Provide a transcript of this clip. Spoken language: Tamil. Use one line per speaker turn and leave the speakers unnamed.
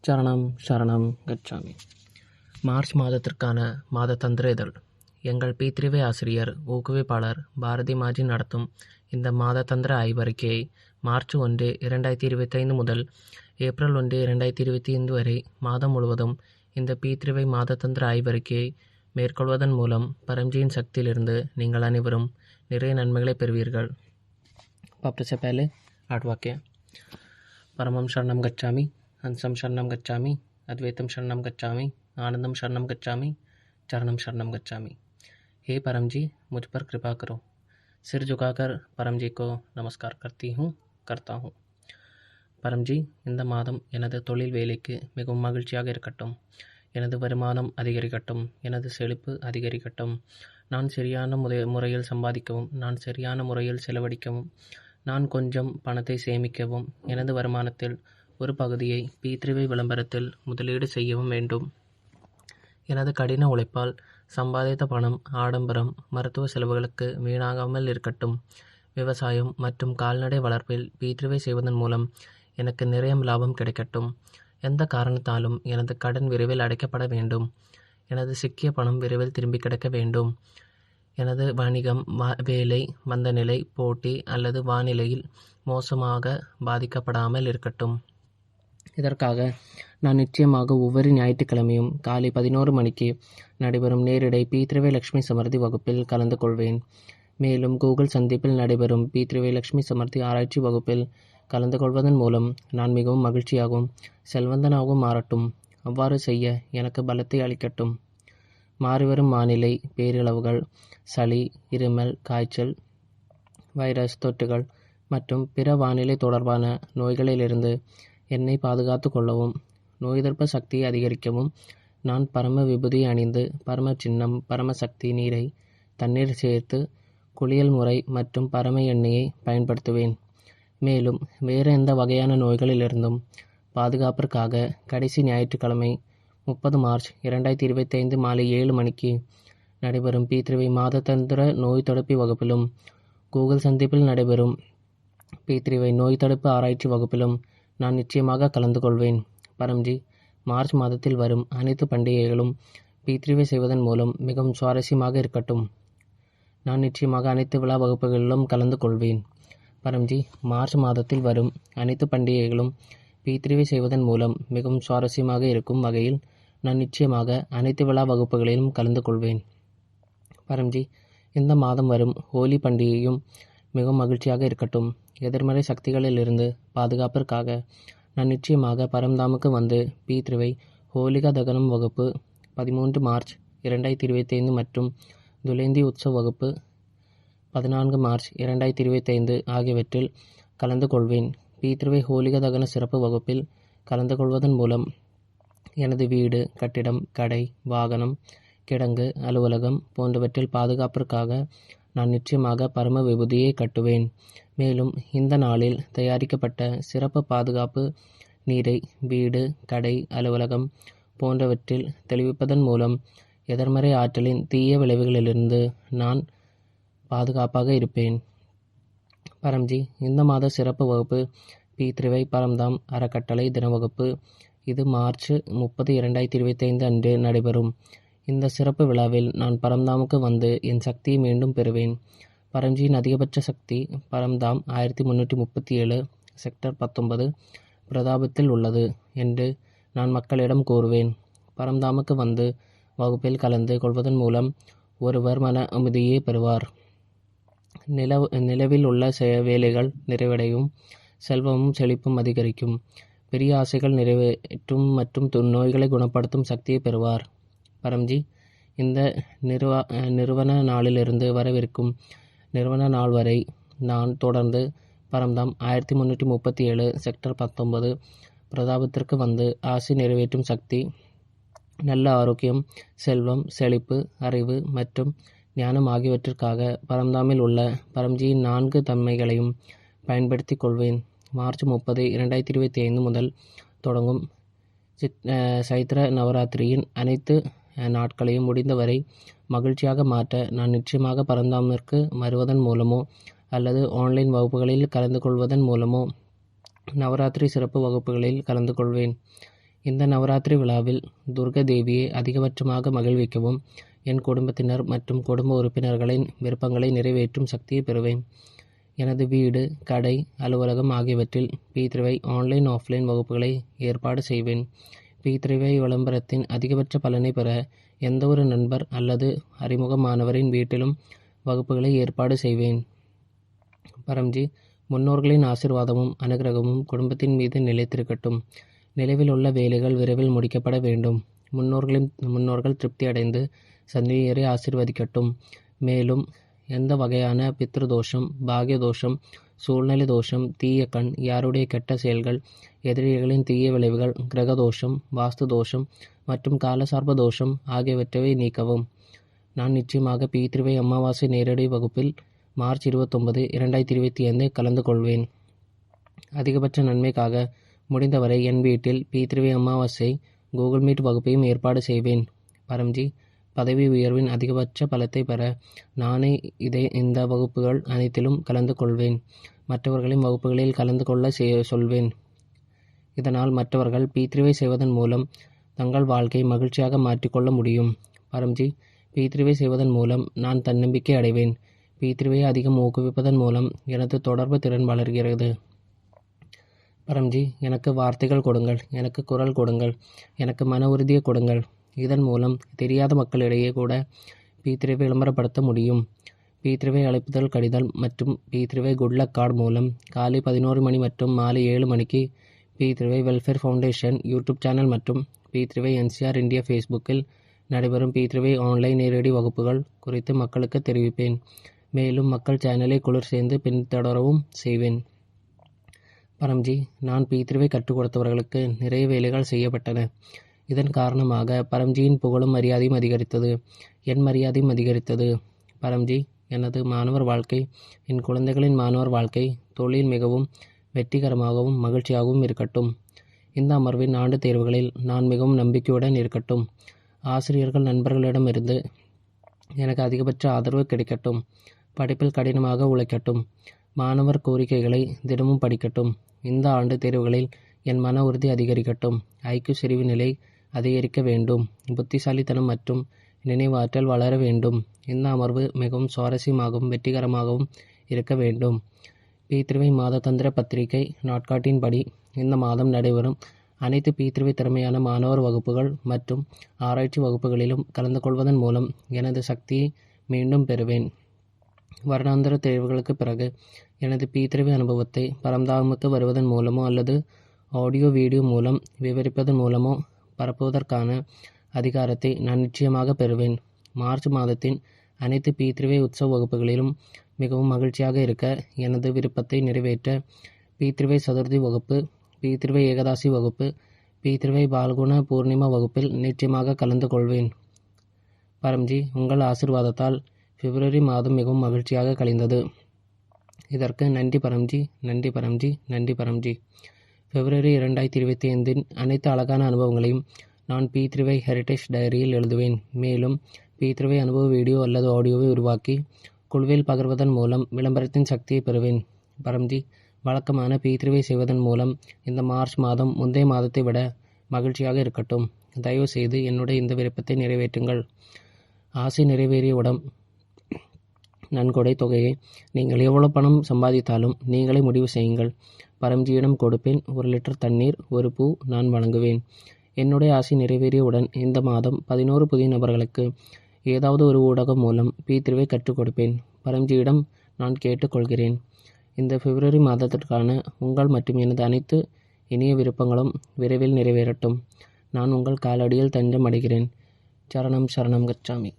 சரணம் சரணம் கச்சாமி. மார்ச் மாதத்திற்கான மாததந்திர இதழ். எங்கள் பி3வே ஆசிரியர் ஊக்குவிப்பாளர் பாரதி மாஜி நடத்தும் இந்த மாததந்திர ஆய்வறிக்கையை மார்ச் 1, 2025 முதல் ஏப்ரல் 1, 2025 வரை மாதம் முழுவதும் இந்த பி3வே மாததந்திர ஆய்வறிக்கையை மேற்கொள்வதன் மூலம் பரம்ஜியின் சக்தியிலிருந்து நீங்கள் அனைவரும் நிறைய நன்மைகளை பெறுவீர்கள். पापड़ से पहले 8 वाक्य. परमं शरणं गच्छामि, हंसं शरणं गच्छामि, अद्वैतं शरणं गच्छामि, आनंदम शरणं गच्छामि, चरणम शरणं गच्छामि. हे परम जी, मुझ पर कृपा करो. सिर झुकाकर परम जी को நமஸ்கார் करता हूँ. பரம் ஜி, இந்த மாதம் எனது தொழில் வேலைக்கு மிகவும் மகிழ்ச்சியாக இருக்கட்டும். எனது வருமானம் அதிகரிக்கட்டும். எனது செழிப்பு அதிகரிக்கட்டும். நான் சரியான முறையில் சம்பாதிக்கவும், நான் சரியான முறையில் செலவழிக்கவும், நான் கொஞ்சம் பணத்தை சேமிக்கவும், எனது வருமானத்தில் ஒரு பகுதியை பி3வே விளம்பரத்தில் முதலீடு செய்யவும் வேண்டும். எனது கடின உழைப்பால் சம்பாதித்த பணம் ஆடம்பரம், மருத்துவ செலவுகளுக்கு வீணாகாமல் இருக்கட்டும். விவசாயம் மற்றும் கால்நடை வளர்ப்பில் பி3வே செய்வதன் மூலம் எனக்கு நிறைய லாபம் கிடைக்கட்டும். எந்த காரணத்தாலும் எனது கடன் விரைவில் அடைக்கப்பட வேண்டும். எனது சிக்கிய பணம் விரைவில் திரும்பி கிடைக்க வேண்டும். எனது வணிகம், வேலை, மந்தநிலை, போட்டி அல்லது வானிலையில் மோசமாக பாதிக்கப்படாமல் இருக்கட்டும். இதற்காக நான் நிச்சயமாக ஒவ்வொரு ஞாயிற்றுக்கிழமையும் காலை 11 மணிக்கு நடைபெறும் நேரிடை பி3வே லக்ஷ்மி சமர்த்தி வகுப்பில் கலந்து கொள்வேன். மேலும் கூகுள் சந்திப்பில் நடைபெறும் பி3வே லக்ஷ்மி சமர்த்தி ஆராய்ச்சி வகுப்பில் கலந்து கொள்வதன் மூலம் நான் மிகவும் மகிழ்ச்சியாகவும் செல்வந்தனாகவும் மாறட்டும். அவ்வாறு செய்ய எனக்கு பலத்தை அளிக்கட்டும். மாறிவரும் வானிலை, பேரிழவுகள், சளி, இருமல், காய்ச்சல், வைரஸ் தொற்றுகள் மற்றும் பிற வானிலை தொடர்பான நோய்களிலிருந்து என்னை பாதுகாத்து கொள்ளவும், நோய் எதிர்ப்பு சக்தியை அதிகரிக்கவும் நான் பரம விபூதியை அணிந்து பரம சின்னம், பரம சக்தி நீரை, தண்ணீர் சேர்த்து குளியல் முறை மற்றும் பரம எண்ணெயை பயன்படுத்துவேன். மேலும் வேறு எந்த வகையான நோய்களிலிருந்தும் பாதுகாப்பிற்காக கடைசி ஞாயிற்றுக்கிழமை 30 மார்ச் 2025 மாலை 7 மணிக்கு நடைபெறும் பி3வே மாததந்திர நோய் தடுப்பு வகுப்பிலும், கூகுள் சந்திப்பில் நடைபெறும் பி3வே நோய் தடுப்பு ஆராய்ச்சி வகுப்பிலும் நான் நிச்சயமாக கலந்து கொள்வேன். பரம்ஜி, மார்ச் மாதத்தில் வரும் அனைத்து பண்டிகைகளும் பி3வே செய்வதன் மூலம் மிகவும் சுவாரஸ்யமாக இருக்கட்டும். நான் நிச்சயமாக அனைத்து விழா வகுப்புகளிலும் கலந்து கொள்வேன். பரம்ஜி, மார்ச் மாதத்தில் வரும் அனைத்து பண்டிகைகளும் பி3வே செய்வதன் மூலம் மிகவும் சுவாரஸ்யமாக இருக்கும் வகையில் நான் நிச்சயமாக அனைத்து விழா வகுப்புகளிலும் கலந்து கொள்வேன். பரம்ஜி, இந்த மாதம் வரும் ஹோலி பண்டிகையும் மிகவும் மகிழ்ச்சியாக இருக்கட்டும். எதிர்மறை சக்திகளிலிருந்து பாதுகாப்பிற்காக நான் நிச்சயமாக பரம்தாமுக்கு வந்து பி3வே ஹோலிகா தகனம் வகுப்பு 13 மார்ச் 2025 மற்றும் துலேந்தி உற்சவ் வகுப்பு 14 மார்ச் 2025 ஆகியவற்றில் கலந்து கொள்வேன். பி3வே ஹோலிகா தகன சிறப்பு வகுப்பில் கலந்து கொள்வதன் மூலம் எனது வீடு, கட்டிடம், கடை, வாகனம், கிடங்கு, அலுவலகம் போன்றவற்றில் பாதுகாப்பிற்காக நான் நிச்சயமாக பரம விபூதியை கட்டுவேன். மேலும் இந்த நாளில் தயாரிக்கப்பட்ட சிறப்பு பாதுகாப்பு நீரை வீடு, கடை, அலுவலகம் போன்றவற்றில் தெளிவிப்பதன் மூலம் எதிர்மறை ஆற்றலின் தீய விளைவுகளிலிருந்து நான் பாதுகாப்பாக இருப்பேன். பரம்ஜி, இந்த மாத சிறப்பு வகுப்பு பி3வே பரம்தாம் அறக்கட்டளை தின வகுப்பு. இது மார்ச் 30, 2025 அன்று நடைபெறும். இந்த சிறப்பு விழாவில் நான் பரம்தாமுக்கு வந்து என் சக்தியை மீண்டும் பெறுவேன். பரம்ஜியின் அதிகபட்ச சக்தி பரம்தாம் 1337 செக்டர் 19 பிரதாபத்தில் உள்ளது என்று நான் மக்களிடம் கூறுவேன். பரம்தாமுக்கு வந்து வகுப்பில் கலந்து கொள்வதன் மூலம் ஒருவர் மன அமைதியை பெறுவார். நிலவில் உள்ள வேலைகள் நிறைவடையும். செல்வமும் செழிப்பும் அதிகரிக்கும். பெரிய ஆசைகள் நிறைவேற்றும் மற்றும் நோய்களை குணப்படுத்தும் சக்தியை பெறுவார். பரம்ஜி, இந்த நிறுவன நாளிலிருந்து வரவிருக்கும் நிறுவன நாள் வரை நான் தொடர்ந்து பரம்தாம் 1337 செக்டர் 19 பிரதாபத்திற்கு வந்து ஆசை நிறைவேற்றும் சக்தி, நல்ல ஆரோக்கியம், செல்வம், செழிப்பு, அறிவு மற்றும் ஞானம் ஆகியவற்றிற்காக பரம்தாமில் உள்ள பரம்ஜியின் 4 தன்மைகளையும் பயன்படுத்தி கொள்வேன். மார்ச் 30, 2025 முதல் தொடங்கும் சைத்ர நவராத்திரியின் அனைத்து நாட்களையும் முடிந்தவரை மகிழ்ச்சியாக மாற்ற நான் நிச்சயமாக பரம்தாமிற்கு வருவதன் மூலமோ அல்லது ஆன்லைன் வகுப்புகளில் கலந்து கொள்வதன் மூலமோ நவராத்திரி சிறப்பு வகுப்புகளில் கலந்து கொள்வேன். இந்த நவராத்திரி விழாவில் துர்கா தேவியை அதிகபட்சமாக மகிழ்விக்கவும் என் குடும்பத்தினர் மற்றும் குடும்ப உறுப்பினர்களின் விருப்பங்களை நிறைவேற்றும் சக்தியை பெறுவேன். எனது வீடு, கடை, அலுவலகம் ஆகியவற்றில் P3Y ஆன்லைன் ஆஃப்லைன் வகுப்புகளை ஏற்பாடு செய்வேன். P3Y விளம்பரத்தின் அதிகபட்ச பலனை பெற எந்தவொரு நண்பர் அல்லது அறிமுகமானவரின் வீட்டிலும் வகுப்புகளை ஏற்பாடு செய்வேன். பரம்ஜி, முன்னோர்களின் ஆசீர்வாதமும் அனுகிரகமும் குடும்பத்தின் மீது நிலைத்திருக்கட்டும். நிலவில் உள்ள வேலைகள் விரைவில் முடிக்கப்பட வேண்டும். முன்னோர்கள் திருப்தி அடைந்து சந்ததியரை ஆசீர்வதிக்கட்டும். மேலும் எந்த வகையான பித்ரு தோஷம், பாகிய தோஷம், சூழ்நிலை தோஷம், தீய கண், யாருடைய கெட்ட செயல்கள், எதிரிகளின் தீய விளைவுகள், கிரக தோஷம், வாஸ்து தோஷம் மற்றும் காலசார்ப தோஷம் ஆகியவற்றை நீக்கவும். நான் நிச்சயமாக P3Y அமாவாசை நேரடி வகுப்பில் மார்ச் 29, 2025 கலந்து கொள்வேன். அதிகபட்ச நன்மைக்காக முடிந்தவரை என் வீட்டில் P3Y அமாவாசை கூகுள் மீட் வகுப்பையும் ஏற்பாடு செய்வேன். பரம்ஜி, பதவி உயர்வின் அதிகபட்ச பலத்தை பெற நானே இந்த வகுப்புகள் அனைத்திலும் கலந்து கொள்வேன். மற்றவர்களின் வகுப்புகளில் கலந்து கொள்ள சொல்வேன். இதனால் மற்றவர்கள் P3Y செய்வதன் மூலம் தங்கள் வாழ்க்கையை மகிழ்ச்சியாக மாற்றிக்கொள்ள முடியும். பரம்ஜி, P3Y செய்வதன் மூலம் நான் தன்னம்பிக்கை அடைவேன். P3Y அதிகம் ஊக்குவிப்பதன் மூலம் எனது தொடர்பு திறன் வளர்கிறது. பரம்ஜி, எனக்கு வார்த்தைகள் கொடுங்கள், எனக்கு குரல் கொடுங்கள், எனக்கு மன உறுதியை கொடுங்கள். இதன் மூலம் தெரியாத மக்களிடையே கூட P3Y விளம்பரப்படுத்த முடியும். P3Y அழைப்புதல் கடிதம் மற்றும் P3Y குட்லக் கார்டு மூலம் காலை 11 மணி மற்றும் மாலை 7 மணிக்கு P3Y welfare foundation YouTube channel மற்றும் P3Y NCR இந்தியா ஃபேஸ்புக்கில் நடைபெறும் P3Y ஆன்லைன் நேரடி வகுப்புகள் குறித்து மக்களுக்கு தெரிவிப்பேன். மேலும் மக்கள் சேனலை குளிர் சேர்ந்து பின்தொடரவும் செய்வேன். பரம்ஜி, நான் P3Y கற்றுக் கொடுத்தவர்களுக்கு நிறைய வேலைகள் செய்யப்பட்டன. இதன் காரணமாக பரம்ஜியின் புகழும் மரியாதையும் அதிகரித்தது. என் மரியாதையும் அதிகரித்தது. பரம்ஜி, எனது மாணவர் வாழ்க்கை, என் குழந்தைகளின் மாணவர் வாழ்க்கை, தொழில் மிகவும் வெற்றிகரமாகவும் மகிழ்ச்சியாகவும் இருக்கட்டும். இந்த அமர்வின் ஆண்டு தேர்வுகளில் நான் மிகவும் நம்பிக்கையுடன் இருக்கட்டும். ஆசிரியர்கள் நண்பர்களிடமிருந்து எனக்கு அதிகபட்ச ஆதரவு கிடைக்கட்டும். படிப்பில் கடினமாக உழைக்கட்டும். மாணவர் கோரிக்கைகளை தினமும் படிக்கட்டும். இந்த ஆண்டு தேர்வுகளில் என் மன உறுதி அதிகரிக்கட்டும். IQ செறிவு நிலை அதிகரிக்க வேண்டும். புத்திசாலித்தனம் மற்றும் நினைவாற்றல் வளர வேண்டும். இந்த அமர்வு மிகவும் சுவாரஸ்யமாகவும் வெற்றிகரமாகவும் இருக்க வேண்டும். P3Y மாததந்திர பத்திரிகை நாட்காட்டின்படி இந்த மாதம் நடைபெறும் அனைத்து P3Y திறமையான மாணவர் வகுப்புகள் மற்றும் ஆராய்ச்சி வகுப்புகளிலும் கலந்து கொள்வதன் மூலம் எனது சக்தியை மீண்டும் பெறுவேன். வருடாந்திர தேர்வுகளுக்கு பிறகு எனது P3Y அனுபவத்தை பரம்தாமுக்கு வருவதன் மூலமோ அல்லது ஆடியோ வீடியோ மூலம் விவரிப்பதன் மூலமோ பரப்புவதற்கான அதிகாரத்தை நான் நிச்சயமாக பெறுவேன். மார்ச் மாதத்தின் அனைத்து P3Y உற்சவ வகுப்புகளிலும் மிகவும் மகிழ்ச்சியாக இருக்க எனது விருப்பத்தை நிறைவேற்ற P3Y சதுர்த்தி வகுப்பு, P3Y ஏகாதசி வகுப்பு, P3Y பால்குண பூர்ணிமா வகுப்பில் நிச்சயமாக கலந்து கொள்வேன். பரம்ஜி, உங்கள் ஆசீர்வாதத்தால் பிப்ரவரி மாதம் மிகவும் மகிழ்ச்சியாக கழிந்தது. இதற்கு நன்றி பரம்ஜி, நன்றி பரம்ஜி, நன்றி பரம்ஜி. பிப்ரவரி 2025 அனைத்து அழகான அனுபவங்களையும் நான் P3Y ஹெரிட்டேஜ் டைரியில் எழுதுவேன். மேலும் P3Y அனுபவ வீடியோ அல்லது ஆடியோவை உருவாக்கி குழுவில் பகிர்வதன் மூலம் விளம்பரத்தின் சக்தியை பெறுவேன். பரம்ஜி, வழக்கமான P3Y செய்வதன் மூலம் இந்த மார்ச் மாதம் முந்தைய மாதத்தை விட மகிழ்ச்சியாக இருக்கட்டும். தயவு செய்து என்னுடைய இந்த விருப்பத்தை நிறைவேற்றுங்கள். ஆசை நிறைவேறியவுடன் நன்கொடை தொகையை நீங்கள் எவ்வளவு பணம் சம்பாதித்தாலும் நீங்களே முடிவு செய்யுங்கள். பரம்ஜியிடம் கொடுப்பேன். 1 லிட்டர் தண்ணீர், 1 பூ நான் வழங்குவேன். என்னுடைய ஆசை நிறைவேறியவுடன் இந்த மாதம் 11 புதிய நபர்களுக்கு ஏதாவது ஒரு ஊடகம் மூலம் P3Y கற்றுக் கொடுப்பேன். பரம்ஜியிடம் நான் கேட்டுக்கொள்கிறேன். இந்த பிப்ரவரி மாதத்திற்கான உங்கள் மற்றும் எனது அனைத்து இனிய விருப்பங்களும் விரைவில் நிறைவேறட்டும். நான் உங்கள் காலடியில் தஞ்சம் அடைகிறேன். சரணம் சரணம் கச்சாமி.